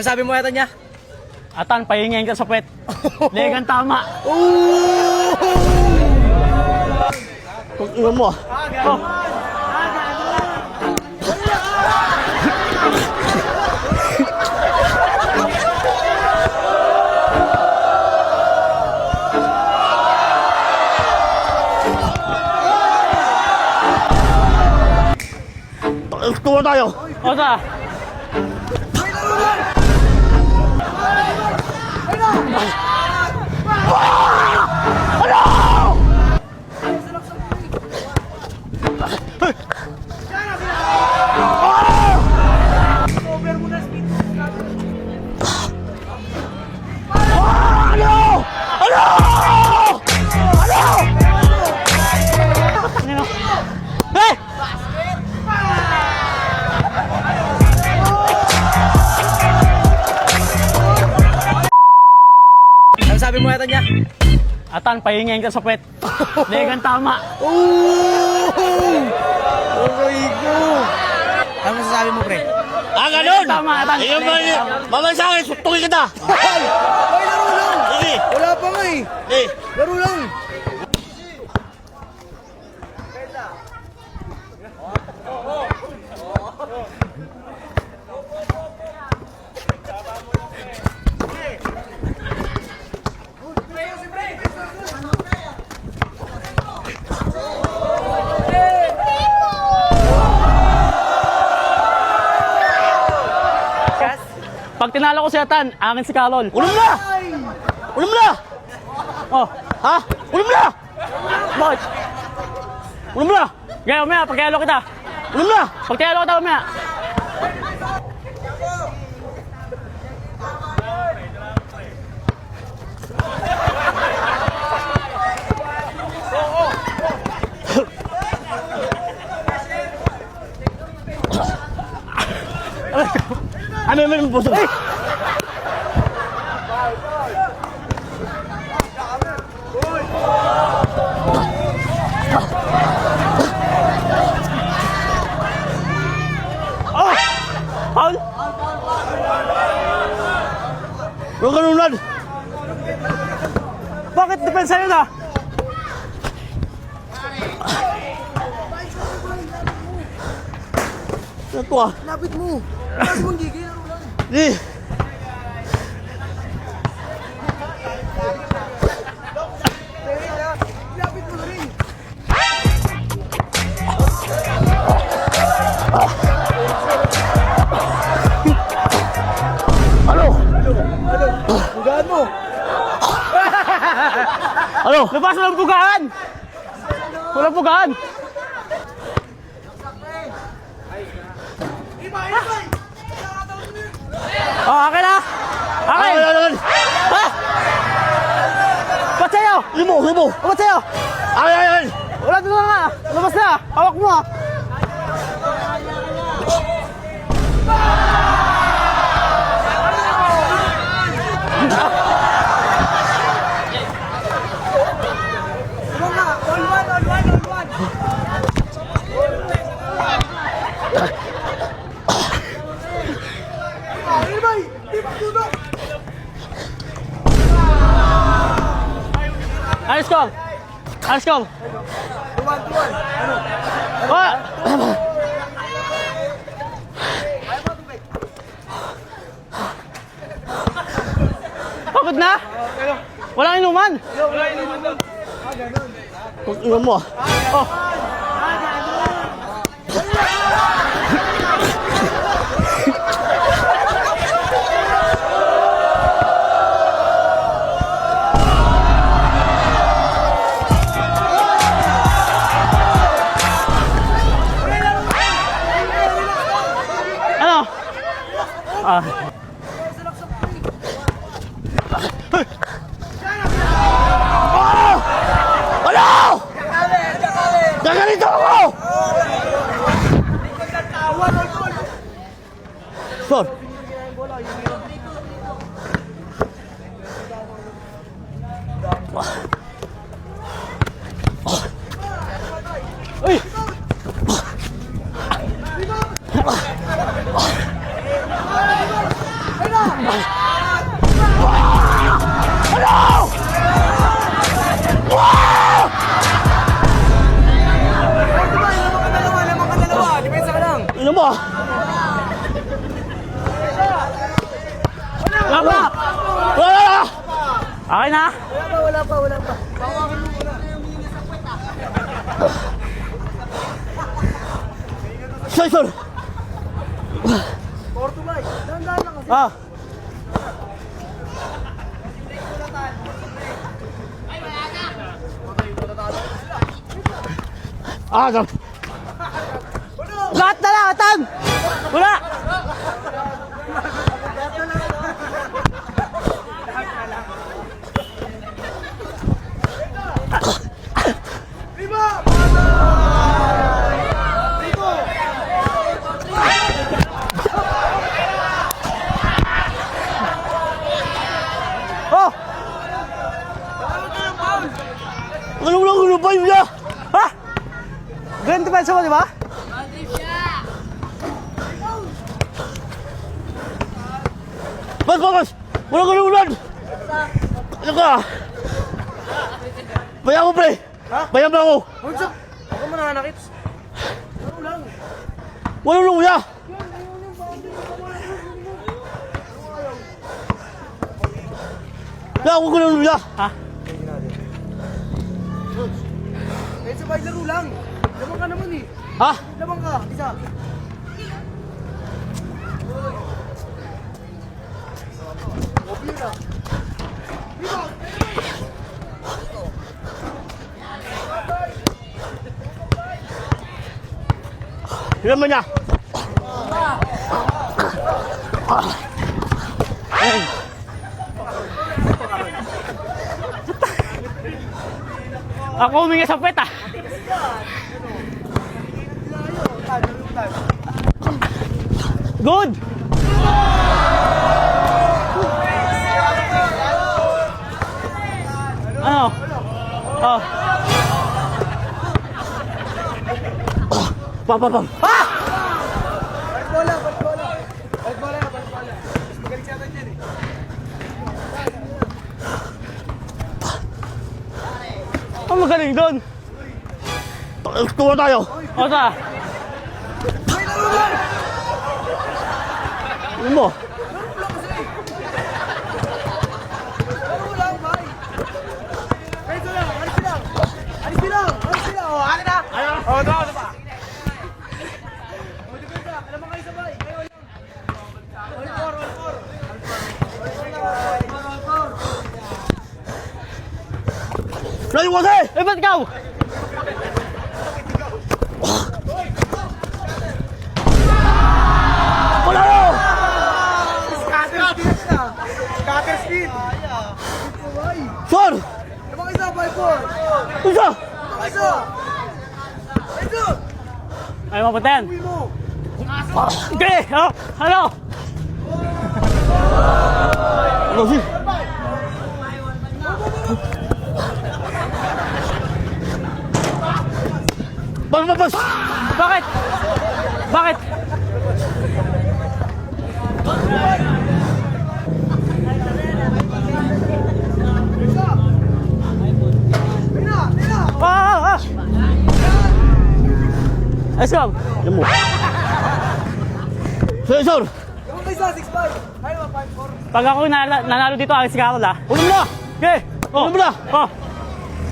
Sabi mo yata niya? Atan, pahingin ka sa pwet. Legan tama. Kung iwan mo. Oh. Tuwa tayo. O sa? Sabi mo yata niya? Atan, pahingin ka sa pwet. Legan tama. Ano masasabi mo, pre? Ganun! Tama, Atan. Ikaw ba, mamay sa akin, suktungin kita! Ay, laro lang! Sige! Wala pa nga eh! Eh! Laro lang! Pag tinalo ko si Atan, akin si Carol. Ulam na! Ulam na! Oh, Ha? Ulam na! bakit? Ulam na! Gaya, umaya, pagkayalo kita. Ulam na! Pagkayalo kita, umaya. Ano yung puso? Oh! Paul? Huwag ka nunad! Bakit depensa yun ah? Ano to ah? Lapit mo! Lapit mong gigil, laro lang! Di! Lapit mo na rin! Ano? Bugaan mo! Ano? Labas walang pugaan! Walang pugaan! Oh, akin na! Akin! Ano? Ha? Ba't sa'yo? Limo! Limo! Ba't sa'yo? Ay! Wala dito na nga! Labas na! Hawak mo ah! Ayos ko! Ayos ko! Tuwan! Oh! Pagod na? Walang inuman? Kung iwan mo ah. Oh! Ano? Ah. Ano? Gagalito ako! Sir! Uy! Lamang ka dalawa. Depensa ka lang. Ano mo? Wala pa! Wala! Okay na? Wala pa. Bawakin mo muna. Sir! Porto ba? Dahan-dahan lang kasi. Ah! Ah, sir! Lahat na lang, atan! Wala! Lima! Oh! Ano ba yun niya? Ha? Ganun depensa mo, di ba? Bas! Wala ka naman! Ano ka? Bayan ko, pre! Bayan mo ako! Ako mo nananakit. Laro lang. Wala nung kuya! Kaya ako ka nung kuya! Ha? Eh, sabay laro lang. Lamang ka naman eh. Ha? Lamang ka. Isa. Obvious na. Lima! Ilan mo niya? Ayun. Ako humingi sa puwet, ah. Good! Ano? Oh. Pam! Balik bola. Mas magaling siya tayo dyan eh. Ang magaling doon. Tuwa tayo! O, sa? May laro lang! Ano mo? Laro lang, bye! Pensa lang, alis lang! O, akin na! O, ito pa! O, depensa, alam mo kayo sabay, kayo lang! All four! Layo kasi! Eh, ba't ikaw? Wala na! Scatter speed! Sir! Lamang isa, 5-4! Isa! Lamang isa! Pensa! Ay, mapunta yan. Uwi mo! Okay, oh, ano? Ano si? Bas! Bakit? Bakit? Tira! Ah! Let's go. Yan mo. Sir! Lamang isa, 6-5! Ay naman, 5-4! Pag ako nanalo dito, alis si Carol, ah. Ulam na! Okay. Oh. Ulam na! Oh.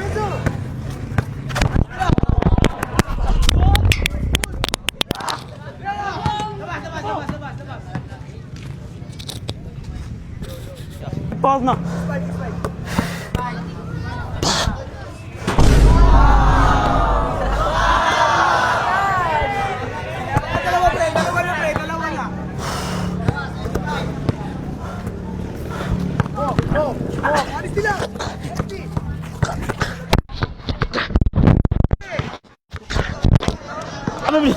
Pensa! Foul na. Dalawa na. Alis sila! Ano ba?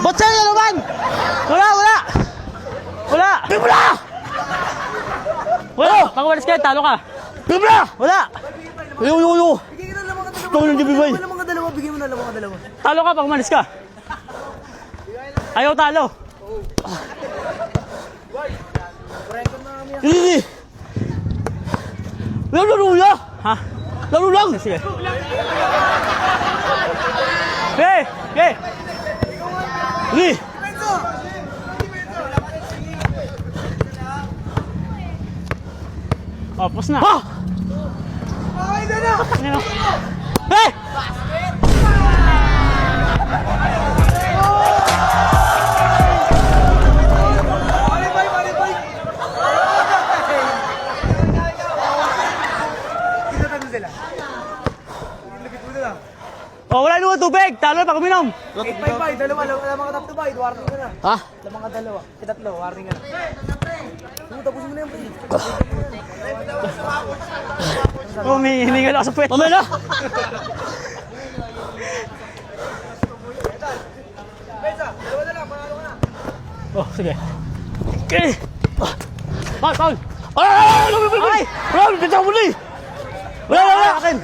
Ba't sa'yo naman? Wala! Bigyan mo na! Wala! Pag umalis ka, talo ka. Bigyan mo na! Wala! Yo! Bigyan ka na lamang ka dalawa. Ikaw yung gibibay. Lamang ka dalawa, bigyan mo na lamang ka dalawa. Talo ka pag umalis ka. Ayaw talo. record na kami. Sige. Laro na. Ha? Laro lang. Sige. Hey! Hey! Sige. Penso! Oh, pause na. Ha? Okay, doon na! Ano? Hey! Malibay, malibay! Kinatan mo sila. Lupit mo na. Oh, wala naman tubig. Talo na pag uminom. 8-5 bay, dalawa, lamang ka top to bay, warning ka na. Ha? Lamang ka dalawa, tatlo, warning ka na. Tapusin mo na yung bay. Oh, may hiningal ako sa puwet. Mamaya na. Pensa, dalawa na lang, panalo ka na. Oh, sige. Okay. Paul, Paul. Ay! Ay! Wala! Pinta mo ni! Wala! Akin.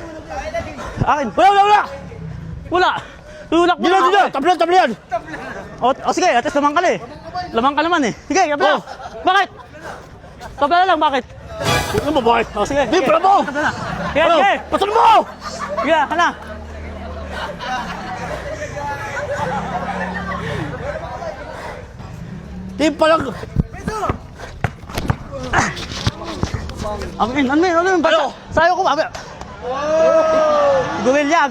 Akin. Wala! Wala. Tulak mo Dito! na ako eh. Tablan! Oh, sige, at least lamang ka na eh. Lamang ka naman eh. Sige, tabla. Oh. Bakit? Tabla na lang, bakit? Ano ba boy? Oh, sige. Di, pala mo! Tabla na. Sige, Ano? sige. Pasan mo! Sige, ka na. Di pa lang! Penso! Amin. Ano? Sayo ko, amin. Gumilya.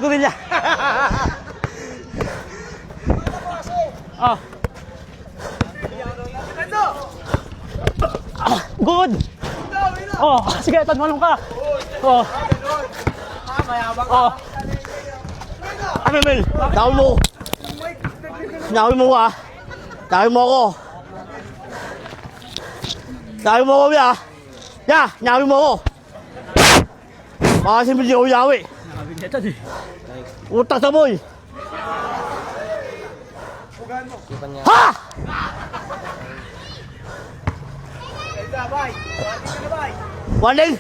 Oh, Penso! good. Oh, sige, tanmalong ka. Oh, Mayabang ka. oh. Ano Mel? Tawin mo! Tawin mo ah! Tawin mo ako! Tawin mo ako ya! Ya! Tawin mo ako! Baka si Mel yung yawi! Utak sa boy! Ha! Pensa, bay. Warning ka na, bay. Warning!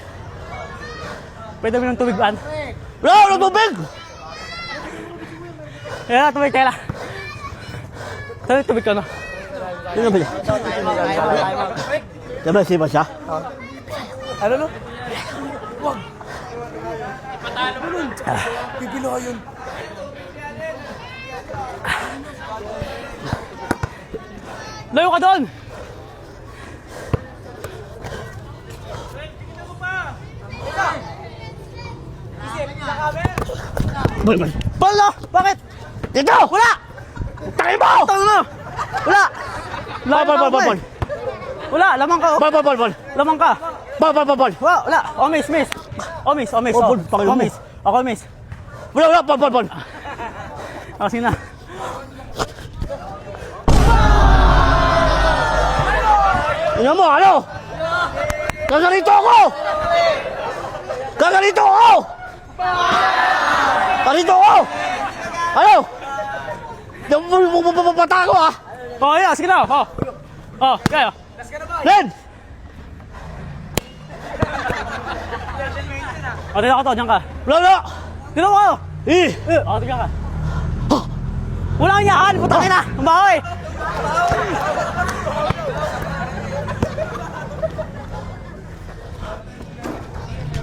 Pwede mo ng tubig, An? Wala! Wala tubig! Kaya na, tubig, kaya na. Tubig, tubig ka na. Sino ba yan? Diba si siya? Ano no? Wag. Pipilo ka yun. Layo ka doon! Boy, boy! Bala! Bakit? Dito! Wala! Tayo mo! Tanga na! Wala! Bal, bal, bal, bal, bal! Wala, lamang ka. Bal, bal, bal, bal! Lamang ka. Bal, bal, bal, bal! Wala. Oh, miss. Oh, miss. Oh, bal, pakilo mo. Oh, miss. Ako, miss. Wala, bal, bal, bal! Oh, sige na. Tingnan mo, ano? Gaganito ako! Gaganito ako! Gaganito ako! Ano? Bumabata ako ah! Oh, yeah, sige na. Oh. Oh, kaya. Len! Oh, dito ka to, diyan ka. Wala! Dito ka. Oh, diyan ka. Ah! Wala kang yahan, putang ina. Ang bahoy.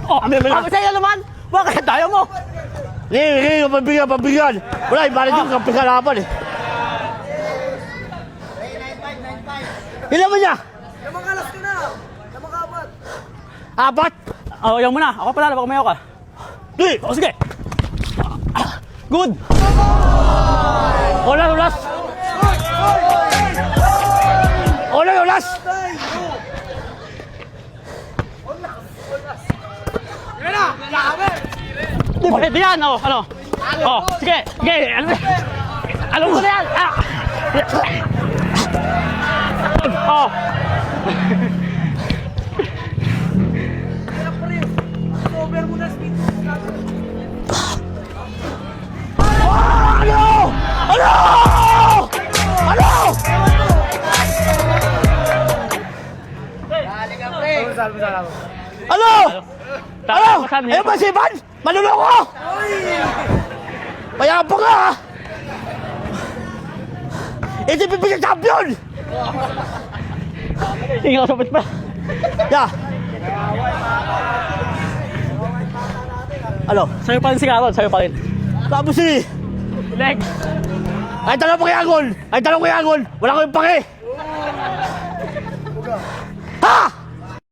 Oh, bakit sa'yo naman? Bakit? Tayo mo. Hindi, pabigyan! Wala, ibalit yung kampi kalaban eh! Ilan mo niya? Lamang ka, last ka na. Lamang ka, apat. Apat? Oh, yan muna. Ako pala, baka mayaw ka. Di! Oh, sige. Good. Ulas, ulas! Ulas, ulas! Yan na, laban. Pwede yan, oh, ano? Oh, sige, sige, alam ko na yan! Ah! Oh! Kaya pa rin. Cover mo na speed. Ano? Ano? Ano? Ano? Ano? Ayun ba si Ivan? Manuloko! Mayabang ka ha! Ito yung champion! Tingnan ko sa puti pa. Ya. Ano? Sa'yo pa rin si Carol, sa'yo pa rin. Tapos eh. Leg. Ay, tanong ko kay Angol. Wala ko yung pake. Ha!